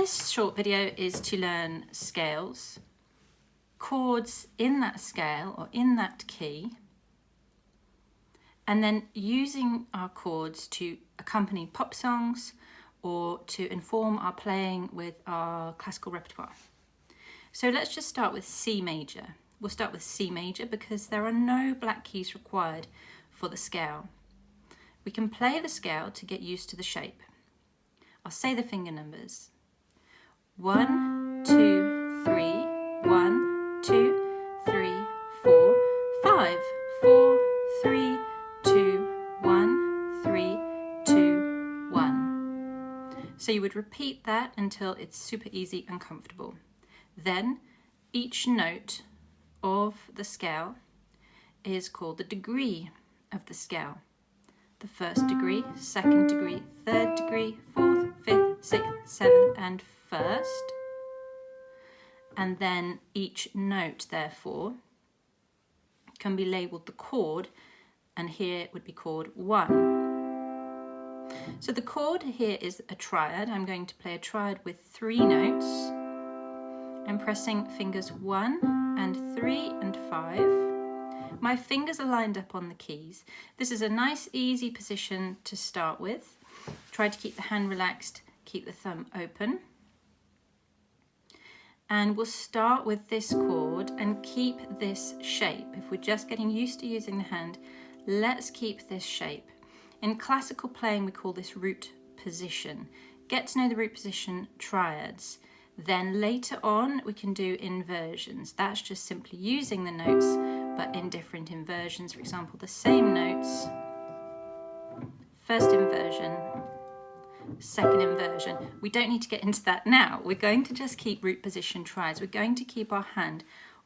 this short video is to learn scales, chords in that scale or in that key, and then using our chords to accompany pop songs or to inform our playing with our classical repertoire. So let's just start with C major. We'll start with C major because there are no black keys required for the scale. We can play the scale to get used to the shape. I'll say the finger numbers. 1, 2, 3, 1, 2, 3, 4, 5, 4, 3, 2, 1, 3, 2, 1. So you would repeat that until it's super easy and comfortable. Then each note of the scale is called the degree of the scale. The first degree, second degree, third degree, fourth, fifth, sixth, seventh, and first. And then each note, therefore, can be labelled the chord, and here it would be chord 1. So the chord here is a triad. I'm going to play a triad with 3 notes. I'm pressing fingers 1 and 3 and 5. My fingers are lined up on the keys. This is a nice, easy position to start with. Try to keep the hand relaxed, keep the thumb open. And we'll start with this chord and keep this shape. If we're just getting used to using the hand, let's keep this shape. In classical playing, we call this root position. Get to know the root position triads. Then later on, we can do inversions. That's just simply using the notes, but in different inversions. For example, the same notes, first inversion, second inversion. We don't need to get into that now. We're going to just keep root position triads. We're going to keep our hand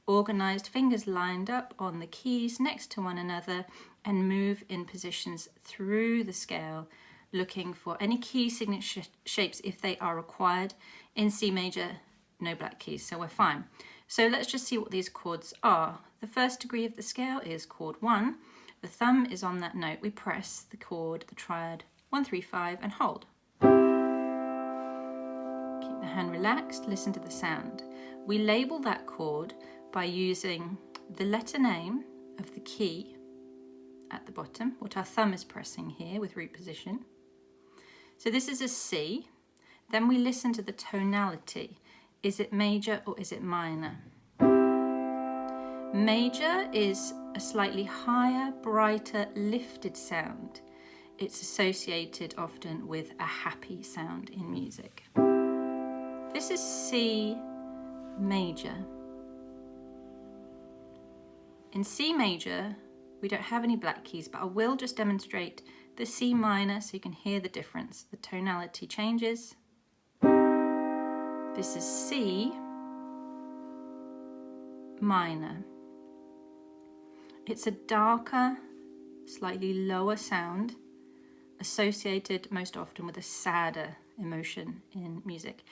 organized, fingers lined up on the keys next to one another, and move in positions through the scale, looking for any key signature shapes if they are required. In C major, no black keys, so we're fine. So let's just see what these chords are. The first degree of the scale is chord 1. The thumb is on that note. We press the chord, the triad, 1, 3, 5, and hold. Keep the hand relaxed, listen to the sound. We label that chord by using the letter name of the key at the bottom, what our thumb is pressing here with root position. So this is a C. Then we listen to the tonality. Is it major or is it minor? Major is a slightly higher, brighter, lifted sound. It's associated often with a happy sound in music. This is C major. In C major, we don't have any black keys, but I will just demonstrate the C minor so you can hear the difference. The tonality changes. This is C minor. It's a darker, slightly lower sound associated most often with a sadder emotion in music.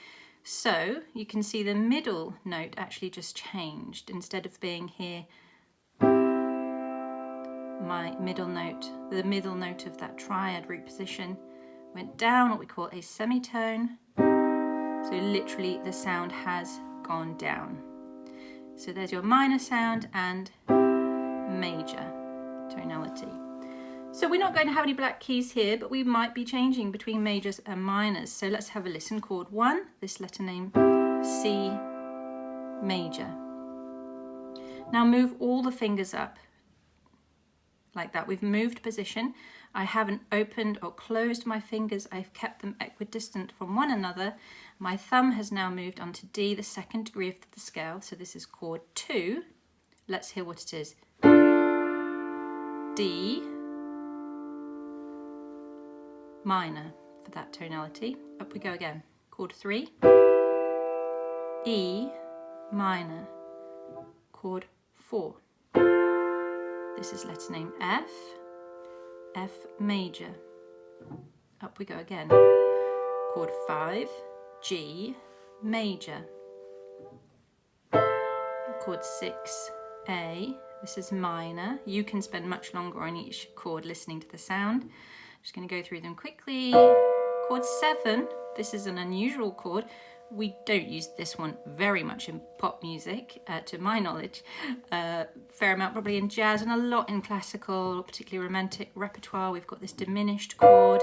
So you can see the middle note actually just changed. Instead of being here, my middle note, the middle note of that triad root position went down, what we call a semitone. So literally the sound has gone down. So there's your minor sound and major tonality. So we're not going to have any black keys here, but we might be changing between majors and minors. So let's have a listen. Chord 1, this letter name, C major. Now move all the fingers up like that. We've moved position. I haven't opened or closed my fingers. I've kept them equidistant from one another. My thumb has now moved onto D, the second degree of the scale. So this is chord 2. Let's hear what it is. D minor for that tonality. Up we go again. Chord 3. E minor. Chord 4. This is letter name F. F major. Up we go again. Chord 5, G major. Chord 6, A. This is minor. You can spend much longer on each chord listening to the sound. I'm just going to go through them quickly. Chord 7, this is an unusual chord. We don't use this one very much in pop music, to my knowledge. Fair amount probably in jazz and a lot in classical, particularly romantic repertoire. We've got this diminished chord.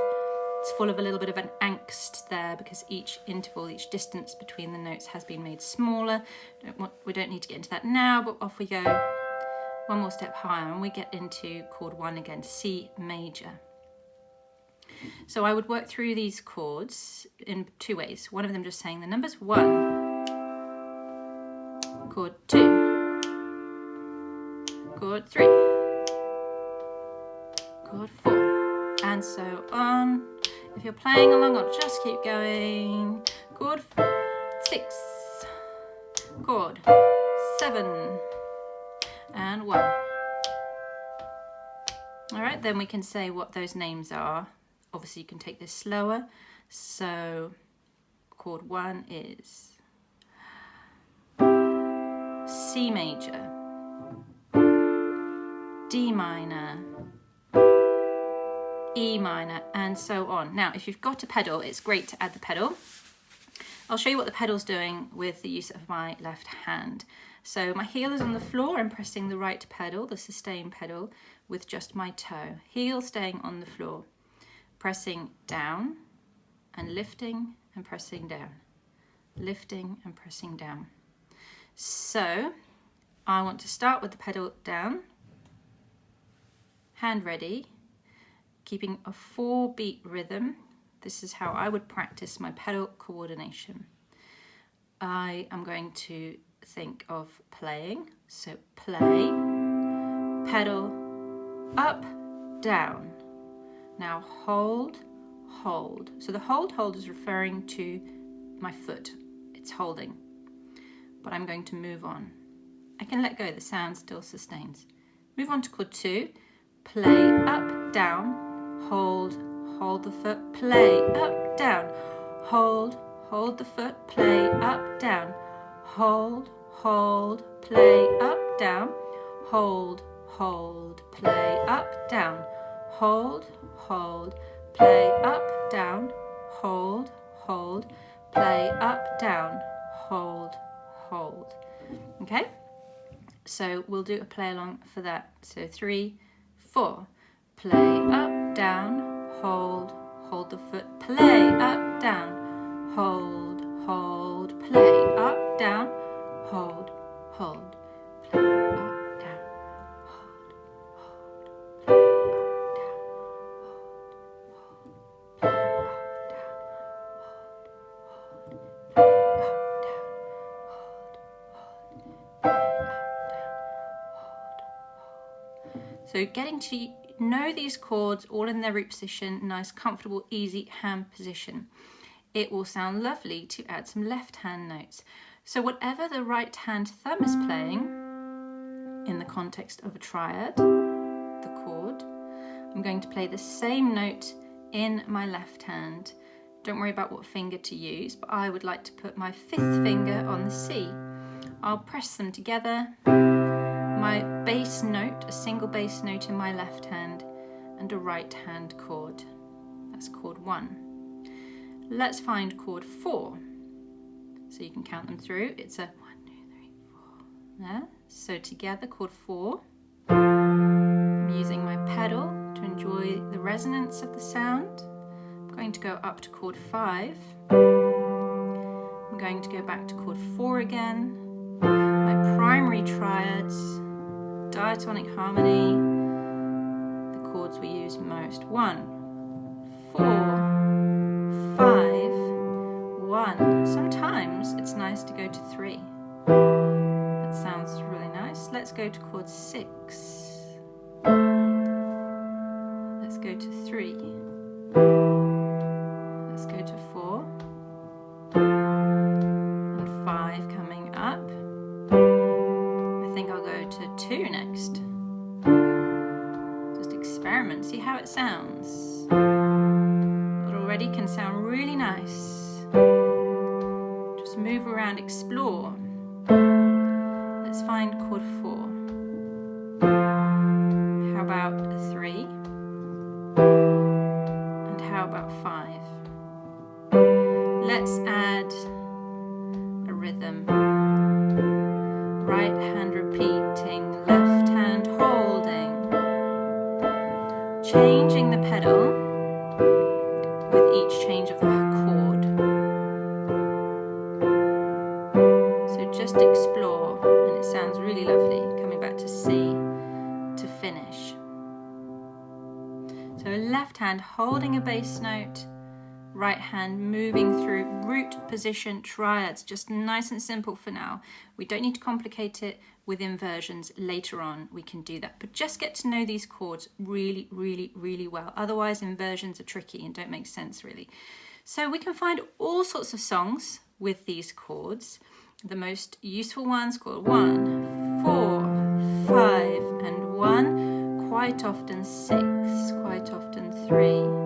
It's full of a little bit of an angst there because each interval, each distance between the notes has been made smaller. We don't need to get into that now, but off we go. One more step higher and we get into chord 1 again, C major. So I would work through these chords in 2 ways. One of them just saying the numbers 1, chord 2, chord 3, chord 4, and so on. If you're playing along, I'll just keep going. Chord 6, chord 7, and 1. All right, then we can say what those names are. Obviously, you can take this slower. So chord 1 is C major, D minor, E minor, and so on. Now, if you've got a pedal, it's great to add the pedal. I'll show you what the pedal's doing with the use of my left hand. So my heel is on the floor. I'm pressing the right pedal, the sustain pedal, with just my toe. Heel staying on the floor. Pressing down and lifting and pressing down. Lifting and pressing down. So I want to start with the pedal down. Hand ready. Keeping a 4-beat rhythm. This is how I would practice my pedal coordination. I am going to think of playing. So play, pedal, up, down. Now hold, hold. So the hold is referring to my foot. It's holding. But I'm going to move on. I can let go, the sound still sustains. Move on to chord 2. Play, up, down, hold, hold the foot, play, up, down, hold, hold the foot, play, up, down, hold, hold, play, up, down, hold, hold, play, up, down, hold, hold, play, up, down, hold, hold, play, up, down, hold, hold. Okay? So we'll do a play along for that. So 3, 4. Play, up, down, hold, hold the foot, play, up, down, hold, hold, play, up, down, hold, hold, play, up, down, hold, hold, play, up, down, hold, hold, play, up, down, hold, hold, play, up, down, hold, hold, play, up, down, hold, hold. So getting to know these chords all in their root position, nice, comfortable, easy hand position. It will sound lovely to add some left hand notes. So whatever the right hand thumb is playing in the context of a triad, the chord, I'm going to play the same note in my left hand. Don't worry about what finger to use, but I would like to put my 5th finger on the C. I'll press them together. My bass note, a single bass note in my left hand, and a right hand chord. That's chord 1. Let's find chord 4. So you can count them through. It's a 1, 2, 3, 4. There. So together, chord 4. I'm using my pedal to enjoy the resonance of the sound. I'm going to go up to chord 5. I'm going to go back to chord 4 again. My primary triads, diatonic harmony, the chords we use most. 1, 4, 5, 1. Sometimes it's nice to go to 3. That sounds really nice. Let's go to chord 6. Let's go to 3. Let's go to 4. And 5 coming up. I think I'll go to 2 next. Just experiment, see how it sounds. It already can sound really nice. Just move around, explore. Let's find chord 4. How about a 3? And how about 5? Let's add rhythm. Right hand repeating, left hand holding. Changing the pedal with each change of the chord. So just explore, and it sounds really lovely, coming back to C to finish. So left hand holding a bass note, right hand moving through root position triads, just nice and simple for now. We don't need to complicate it with inversions. Later on we can do that, but just get to know these chords really, really, really well. Otherwise inversions are tricky and don't make sense really. So we can find all sorts of songs with these chords. The most useful ones called 1, 4, 5 and 1, quite often 6, quite often 3.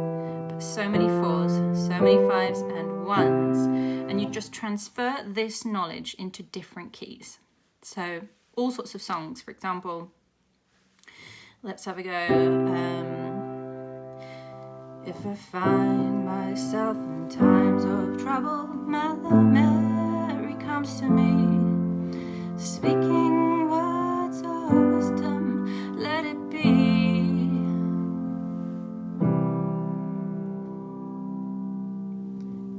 So many 4s, so many 5s and 1s, and you just transfer this knowledge into different keys. So all sorts of songs, for example, let's have a go. If I find myself in times of trouble, Mother Mary comes to me, speaking words of wisdom, let it be.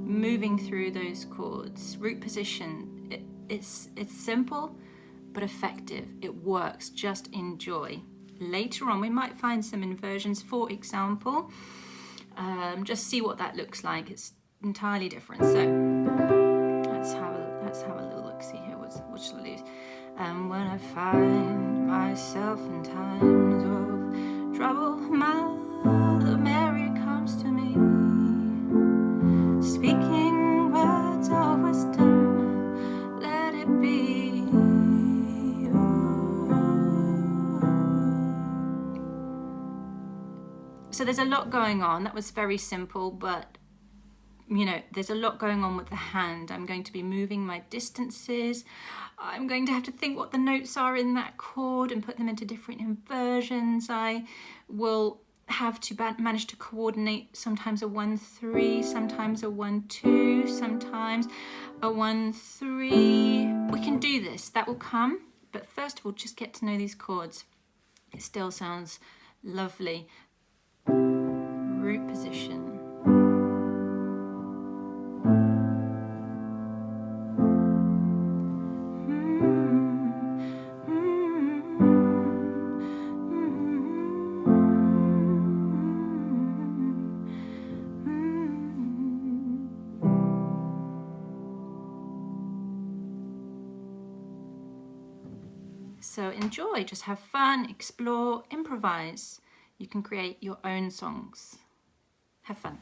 Moving through those chords, root position, it's simple but effective. It works, just enjoy. Later on we might find some inversions, for example. Just see what that looks like. It's entirely different. So let's have a little look. See here. What shall I use? When I find myself in times of trouble, Mother Mary comes to me, speaking words of wisdom, let it be. So there's a lot going on. That was very simple, but you know, there's a lot going on with the hand. I'm going to be moving my distances. I'm going to have to think what the notes are in that chord and put them into different inversions. I will have to manage to coordinate sometimes a 1-3, sometimes a 1-2, sometimes a 1-3. We can do this, that will come, but first of all just get to know these chords. It still sounds lovely. Root position. So enjoy, just have fun, explore, improvise. You can create your own songs. Have fun.